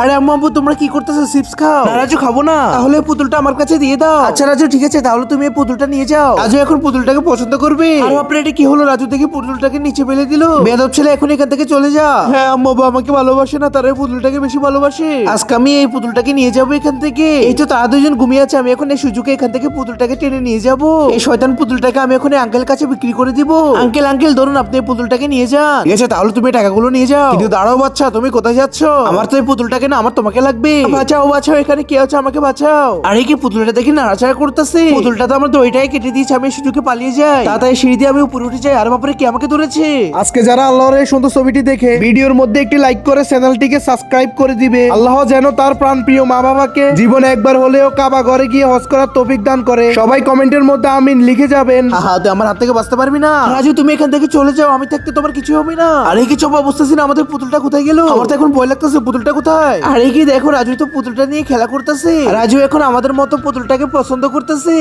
আরে আম্মু আব্বু তোমরা কি করতেছো? চিপস খাও। না রাজু খাবো না। তাহলে পুতুলটা আমার কাছে দিয়ে দাও। আচ্ছা রাজু ঠিক আছে, তাহলে তুমি এই পুতুলটা নিয়ে যাও। রাজু এখন পুতুলটাকে পছন্দ করবে। আর আপনার এটা কি হলো? রাজু দেখি পুতুলটাকে নিচে ফেলে দিল। বেয়াদব ছেলে, এখন এখান থেকে চলে যা। হ্যাঁ আম্মু আব্বু আমাকে ভালোবাসে না, তারা এই পুতুলটাকে বেশি ভালোবাসে। আজকে আমি এই পুতুলটাকে নিয়ে যাবো এখান থেকে। এই তো তারা দুজন ঘুমিয়ে আছে, আমি এখন এই সুযোগে এখান থেকে পুতুলটাকে টেনে নিয়ে যাবো। এই শয়তান পুতুলটাকে আমি এখন আঙ্কেল কাছে বিক্রি করে দিব। আঙ্কেল আঙ্কেল ধরুন, আপনি এই পুতুলটাকে নিয়ে যান। ঠিক আছে, তাহলে তুমি টাকাগুলো নিয়ে যাও। কিন্তু দাঁড়াও বাচ্চা, তুমি কোথায় যাচ্ছ? আমার তো এই পুতুলটাকে না, আমার তোমাকে লাগবে। বাঁচাও বাঁচাও, এখানে কে আছে? আমাকে বাঁচাও। আরে কি পুতুলটা দেখি নাড়াচাড়া করতেছে। পুতুলটা তো আমার দড়িটাই কেটে দিয়েছে, আমি সুযোগে পালিয়ে যাই। তাড়াতাড়ি সিঁড়ি দিয়ে আমি উপরে উঠে যাই। আর বাপরে কে আমাকে ধরেছে? আজকে যারা আল্লাহর এই সুন্দর ছবিটি দেখে ভিডিওর মধ্যে একটি লাইক করে চ্যানেলটিকে সাবস্ক্রাইব করে দিবে। আল্লাহ যেন তার প্রাণপ্রিয় মা বাবাকে জীবনে একবার হলেও কাবা ঘরে গিয়ে হজ করার তৌফিক দান করে। সবাই কমেন্টের মধ্যে আমিন লিখে যাবেন। হা তুই আমার হাত থেকে বাঁচতে পারবি না। রাজু তুমি এখান থেকে চলে যাও, আমি থাকতে তোমার কিছু হবে না। আরে কি চোপা বুঝতেছি না, আমাদের পুতুলটা কোথায় গেল? আমার তো এখন ভয় লাগতেছে, পুতুলটা কোথায়? আরে কি দেখো, রাজু তো পুতুলটা নিয়ে খেলা করতেছে। রাজু এখন আমাদের মতো পুতুলটাকে পছন্দ করতেছে।